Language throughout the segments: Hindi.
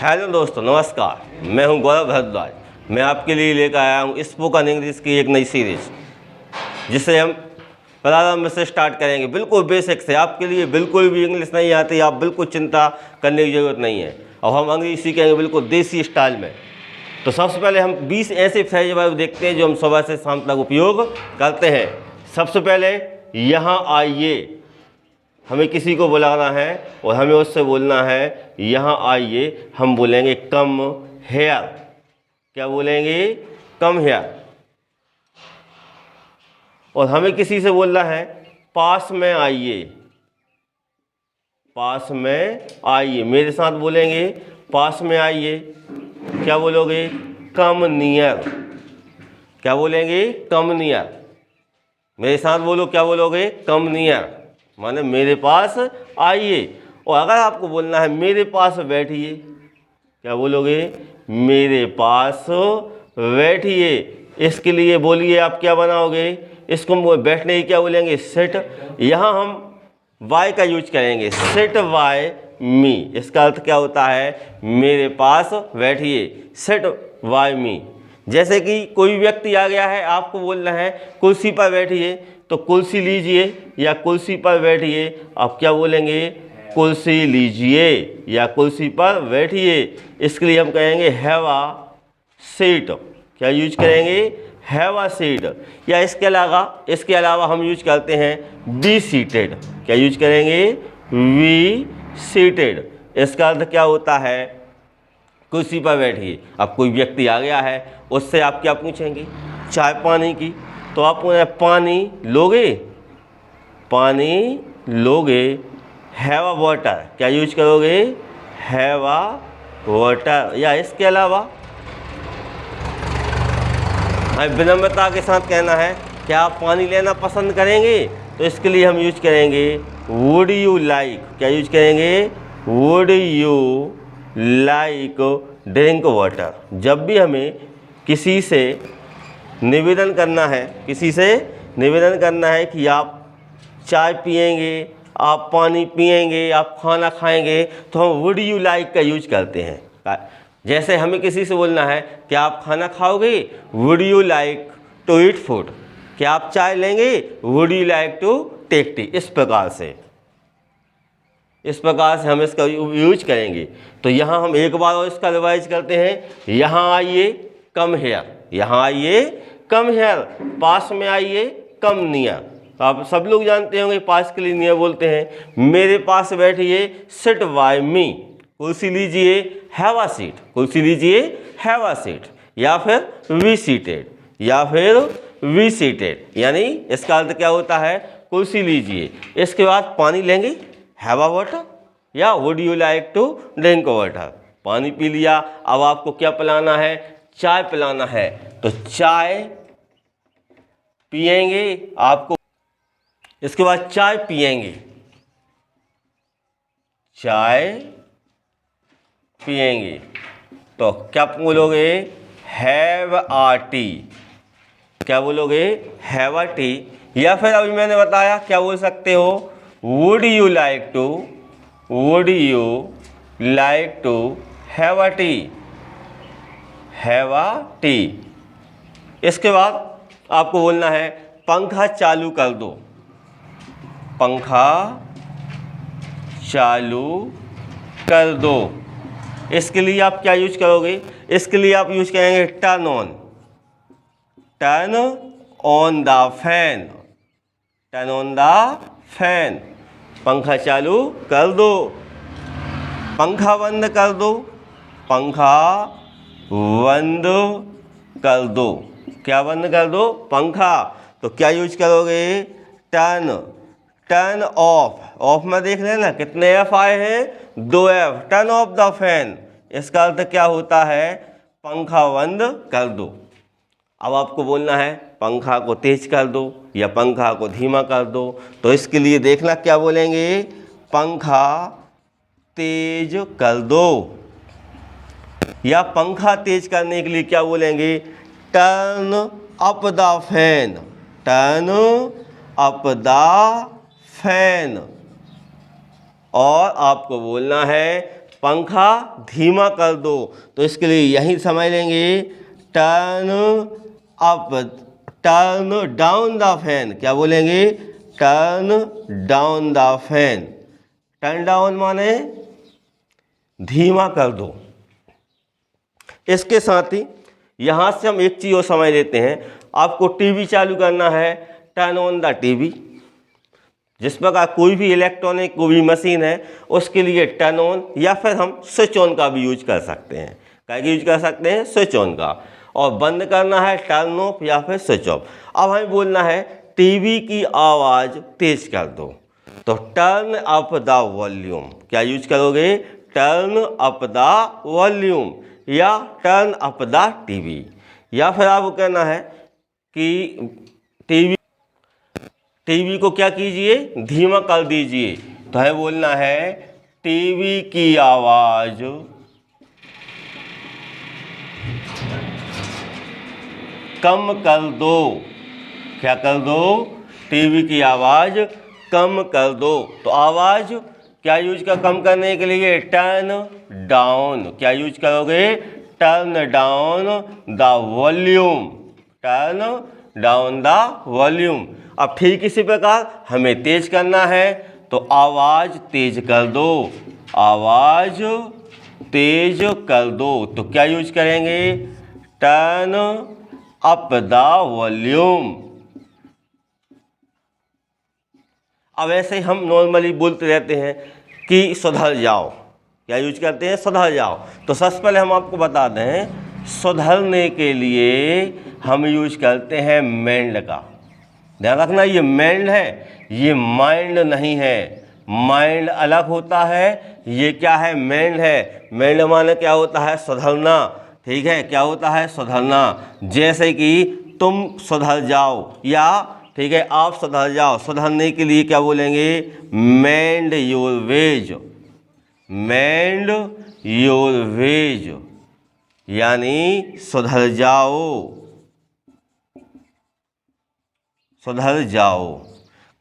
हेलो दोस्तों, नमस्कार। मैं हूं गौरव भारद्वाज। मैं आपके लिए लेकर आया हूं स्पोकन इंग्लिश की एक नई सीरीज, जिसे हम प्रारंभ से स्टार्ट करेंगे। बिल्कुल बेसिक से। आपके लिए बिल्कुल भी इंग्लिश नहीं आती, आप बिल्कुल चिंता करने की ज़रूरत नहीं है। और हम अंग्रेजी सीखेंगे बिल्कुल देसी स्टाइल में। तो सबसे पहले हम 20 ऐसे फ्रेज वर्ब देखते हैं जो हम सुबह से शाम तक उपयोग करते हैं। सबसे पहले यहाँ आइए, हमें किसी को बुलाना है और हमें उससे बोलना है यहाँ आइए। हम बोलेंगे कम हेयर। क्या बोलेंगे? Come here. और हमें किसी से बोलना है पास में आइए। पास में आइए, मेरे साथ बोलेंगे पास में आइए। क्या बोलोगे? Come near. क्या बोलेंगे? Come near. मेरे साथ बोलो, क्या बोलोगे? कम नियर, माने मेरे पास आइए। और अगर आपको बोलना है मेरे पास बैठिए, क्या बोलोगे? मेरे पास बैठिए। इसके लिए बोलिए आप क्या बनाओगे? इसको बैठने की क्या बोलेंगे? सिट। यहाँ हम वाई का यूज करेंगे, सिट वाई मी। इसका अर्थ क्या होता है? मेरे पास बैठिए, सिट वाई मी। जैसे कि कोई व्यक्ति आ गया है, आपको बोलना है कुर्सी पर बैठिए, तो कुर्सी लीजिए या कुर्सी पर बैठिए। आप क्या बोलेंगे? कुर्सी लीजिए या कुर्सी पर बैठिए। इसके लिए हम कहेंगे हैव अ सीट। क्या यूज करेंगे? Have a seat. या इसके अलावा हम यूज करते हैं बी सीटेड। क्या यूज करेंगे? We seated. इसका अर्थ क्या होता है? कुर्सी पर बैठिए। अब कोई व्यक्ति आ गया है, उससे आप क्या पूछेंगे? चाय पानी की। तो आप पानी लोगे? पानी लोगे? Have a water. क्या यूज करोगे? Have a water. या इसके अलावा हमें विनम्रता के साथ कहना है क्या आप पानी लेना पसंद करेंगे? तो इसके लिए हम यूज करेंगे वुड यू लाइक। क्या यूज करेंगे? Would you like drink water. जब भी हमें किसी से निवेदन करना है, कि आप चाय पिएंगे, आप पानी पिएंगे, आप खाना खाएंगे, तो हम वुड यू लाइक का यूज करते हैं। जैसे हमें किसी से बोलना है कि आप खाना खाओगे? Would you like to eat food. क्या आप चाय लेंगे? Would you like to take tea. इस प्रकार से हम इसका यूज करेंगे। तो यहाँ हम एक बार और इसका रिवाइज करते हैं। यहाँ आइए, कम हेयर। यहाँ आइए, कम हेयर। पास में आइए, कम नियर। तो आप सब लोग जानते होंगे पास के लिए नियर बोलते हैं। मेरे पास बैठिए, सिट बाय मी। कुर्सी लीजिए, हैव अ सीट। कुर्सी लीजिए, हैव अ सीट। या फिर वी सीटेड। यानी इसका अर्थ क्या होता है? कुर्सी लीजिए। इसके बाद पानी लेंगे, हैव अ वाटर। या would you like to drink water. पानी पी लिया। अब आपको क्या पिलाना है? चाय पिलाना है। तो चाय पिएंगे आपको। इसके बाद चाय पिएंगे, तो क्या बोलोगे? Have a tea. क्या बोलोगे? Have a tea. या फिर अभी मैंने बताया क्या बोल सकते हो? Would you like to have a tea. इसके बाद आपको बोलना है पंखा चालू कर दो। पंखा चालू कर दो। इसके लिए आप क्या यूज करोगे? इसके लिए आप यूज करेंगे टर्न ऑन द फैन। पंखा चालू कर दो। पंखा बंद कर दो। क्या बंद कर दो? पंखा। तो क्या यूज करोगे? टर्न ऑफ में देख लेना कितने एफ आए हैं? 2 F. Turn off the fan. इसका अर्थ क्या होता है? पंखा बंद कर दो। अब आपको बोलना है पंखा को तेज कर दो या पंखा को धीमा कर दो। तो इसके लिए देखना क्या बोलेंगे? पंखा तेज कर दो। या पंखा तेज करने के लिए क्या बोलेंगे? Turn up the fan. और आपको बोलना है पंखा धीमा कर दो, तो इसके लिए यही समझ लेंगे turn up, turn down the fan. क्या बोलेंगे? Turn down the fan. Turn down माने धीमा कर दो। इसके साथ ही यहाँ से हम एक चीज़ और समझ लेते हैं। आपको टीवी चालू करना है, टर्न ऑन द टीवी। जिस प्रकार कोई भी इलेक्ट्रॉनिक कोई भी मशीन है उसके लिए टर्न ऑन या फिर हम स्विच ऑन का भी यूज कर सकते हैं। क्या यूज कर सकते हैं? स्विच ऑन का। और बंद करना है टर्न ऑफ या फिर स्विच ऑफ। अब हमें बोलना है टीवी की आवाज़ तेज कर दो, तो टर्न अप द वॉल्यूम। क्या यूज करोगे? टर्न अप द वॉल्यूम या टर्न अप द टीवी। या फिर आपको कहना है कि टीवी को क्या कीजिए? धीमा कर दीजिए। तो हमें बोलना है टीवी की आवाज़ कम कर दो। क्या कर दो? टीवी की आवाज़ कम कर दो। तो आवाज़ क्या यूज कर कम करने के लिए? Turn down. क्या यूज करोगे? Turn down the volume. Turn down the volume. अब ठीक इसी प्रकार हमें तेज करना है, तो आवाज़ तेज कर दो। आवाज़ तेज कर दो, तो क्या यूज करेंगे? Turn up the volume. अब ऐसे ही हम नॉर्मली बोलते रहते हैं कि सुधर जाओ। क्या यूज करते हैं? सुधर जाओ। तो सबसे पहले हम आपको बता दें, सुधरने के लिए हम यूज करते हैं मेंड का। ध्यान रखना, ये मेंड है, ये माइंड नहीं है। माइंड अलग होता है, ये क्या है? मेंड है। मेंड माने क्या होता है? सुधरना। ठीक है, क्या होता है? सुधरना। जैसे कि तुम सुधर जाओ या ठीक है आप सुधर जाओ। सुधरने के लिए क्या बोलेंगे? मेंड your ways. Mend your ways यानी सुधर जाओ। सुधर जाओ।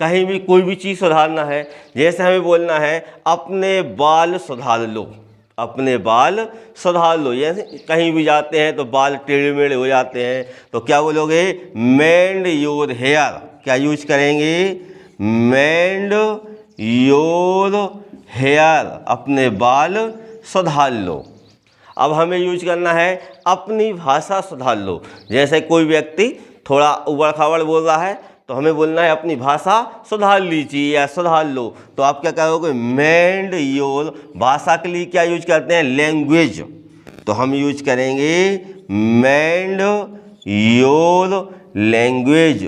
कहीं भी कोई भी चीज़ सुधारना है, जैसे हमें बोलना है अपने बाल सुधार लो। अपने बाल सुधार लो। जैसे कहीं भी जाते हैं तो बाल टेढ़े मेढ़े हो जाते हैं, तो क्या बोलोगे? Mend your hair. क्या यूज करेंगे? Mend your hair. अपने बाल सुधार लो। अब हमें यूज करना है अपनी भाषा सुधार लो। जैसे कोई व्यक्ति थोड़ा उबड़ खाबड़ बोल रहा है, तो हमें बोलना है अपनी भाषा सुधार लीजिए या सुधार लो। तो आप क्या करोगे? मेंड योर। भाषा के लिए क्या यूज करते हैं? लैंग्वेज। तो हम यूज करेंगे मेंड योर लैंग्वेज।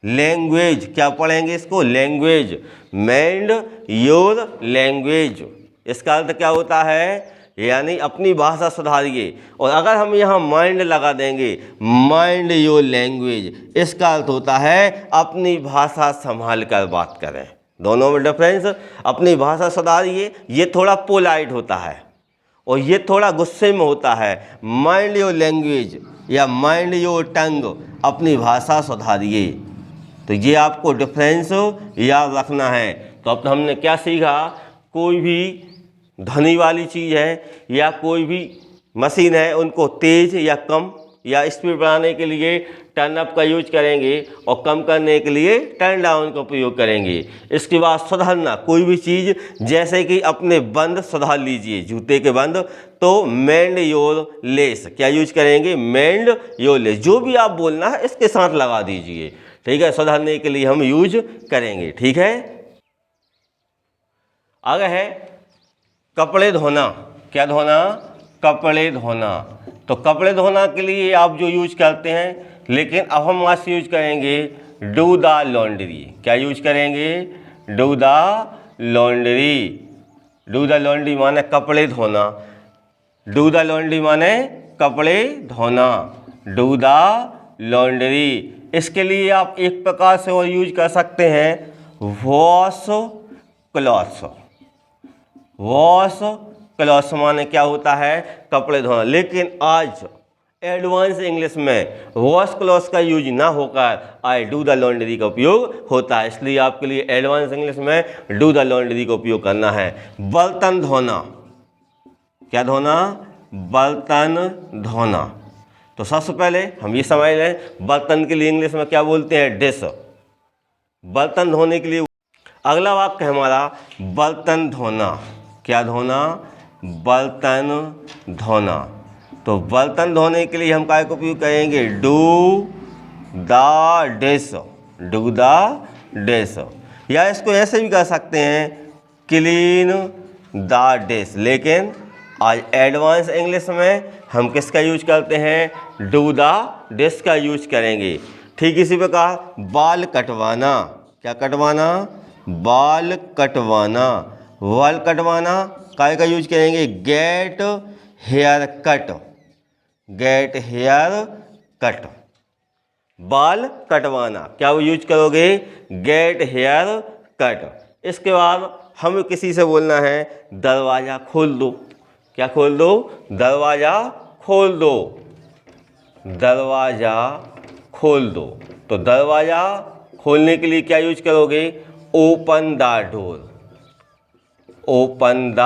लैंग्वेज क्या पढ़ेंगे इसको? लैंग्वेज। Mend your language. इसका अर्थ क्या होता है? यानी अपनी भाषा सुधारिए। और अगर हम यहाँ माइंड लगा देंगे, माइंड योर लैंग्वेज, इसका अर्थ होता है अपनी भाषा संभाल कर बात करें। दोनों में डिफरेंस। अपनी भाषा सुधारिए, ये थोड़ा पोलाइट होता है और ये थोड़ा गुस्से में होता है। माइंड योर लैंग्वेज या माइंड योर टंग, अपनी भाषा सुधारिए। तो ये आपको डिफरेंस याद रखना है। तो अब हमने क्या सीखा? कोई भी ध्वनि वाली चीज़ है या कोई भी मशीन है, उनको तेज या कम या स्पीड बढ़ाने के लिए टर्न अप का यूज करेंगे और कम करने के लिए टर्न डाउन का उपयोग करेंगे। इसके बाद सुधारना कोई भी चीज़, जैसे कि अपने बंद सुधार लीजिए, जूते के बंद, तो मेंड योर लेस। क्या यूज करेंगे? Mend your less. जो भी आप बोलना है इसके साथ लगा दीजिए। ठीक है, सुधारने के लिए हम यूज करेंगे। ठीक है, आगे है कपड़े धोना। क्या धोना? कपड़े धोना। तो कपड़े धोना के लिए आप जो यूज करते हैं, लेकिन अब हम आज यूज करेंगे डू द लॉन्ड्री। क्या यूज करेंगे? Do the laundry. Do the laundry माने कपड़े धोना। डू द लॉन्ड्री माने कपड़े धोना। Do the laundry. इसके लिए आप एक प्रकार से और यूज कर सकते हैं वॉश क्लॉथ्स। वॉश क्लॉथ्स माने क्या होता है? कपड़े धोना। लेकिन आज एडवांस इंग्लिश में वॉश क्लॉज का यूज ना होकर आई डू द लॉन्ड्री का उपयोग होता है, इसलिए आपके लिए एडवांस इंग्लिश में डू द लॉन्ड्री का उपयोग करना है। बर्तन धोना, क्या धोना? बर्तन धोना। तो सबसे पहले हम ये समझ लें बर्तन के लिए इंग्लिश में क्या बोलते हैं? डिश। बर्तन धोने के लिए अगला वाक्य है हमारा बर्तन धोना। क्या धोना? बर्तन धोना। तो बर्तन धोने के लिए हम काय का उपयोग करेंगे? Do the dish, do the dish. या इसको ऐसे भी कर सकते हैं क्लीन द डिश, लेकिन आज एडवांस इंग्लिश में हम किसका यूज करते हैं? डू द डिश का यूज करेंगे। ठीक इसी प्रकार बाल कटवाना। क्या कटवाना? बाल कटवाना। बाल कटवाना काय का यूज करेंगे? Get here cut, get here cut. बाल कटवाना क्या वो यूज करोगे? Get here cut. इसके बाद हमें किसी से बोलना है दरवाज़ा खोल दो। क्या खोल दो? दरवाज़ा खोल दो, दरवाज़ा खोल दो। तो दरवाज़ा खोलने के लिए क्या यूज करोगे? Open the door, open the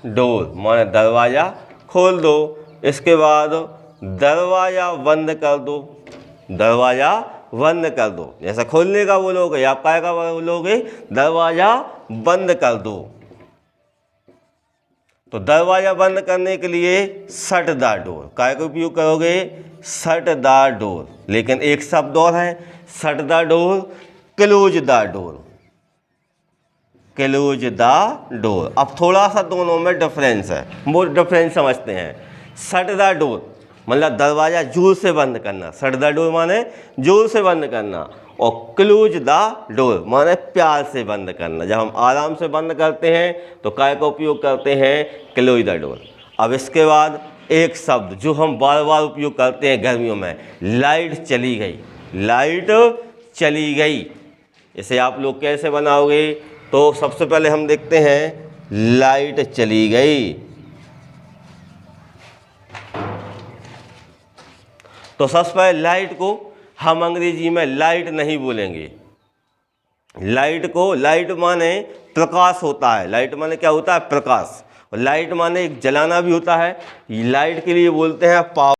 door माने दरवाज़ा खोल दो। इसके बाद दरवाज़ा बंद कर दो, दरवाज़ा बंद कर दो। जैसा खोलने का बोलोगे आप काय का बोलोगे? दरवाज़ा बंद कर दो। तो दरवाज़ा बंद करने के लिए शट द डोर, काय का उपयोग करोगे? Shut the door. लेकिन एक शब्द और है, shut the door, close the door, close the door. अब थोड़ा सा दोनों में डिफरेंस है, वो डिफरेंस समझते हैं। शट द डोर मतलब दरवाज़ा जोर से बंद करना, शट द डोर माने जोर से बंद करना, और क्लोज द डोर माने प्यार से बंद करना। जब हम आराम से बंद करते हैं तो काय का उपयोग करते हैं? Close the door. अब इसके बाद एक शब्द जो हम बार बार उपयोग करते हैं गर्मियों में, लाइट चली गई, लाइट चली गई। इसे आप लोग कैसे बनाओगे? तो सबसे पहले हम देखते हैं लाइट चली गई। तो सबसे पहले लाइट को हम अंग्रेजी में लाइट नहीं बोलेंगे। लाइट को, लाइट माने प्रकाश होता है, लाइट माने क्या होता है? प्रकाश। और लाइट माने एक जलाना भी होता है। लाइट के लिए बोलते हैं पावर।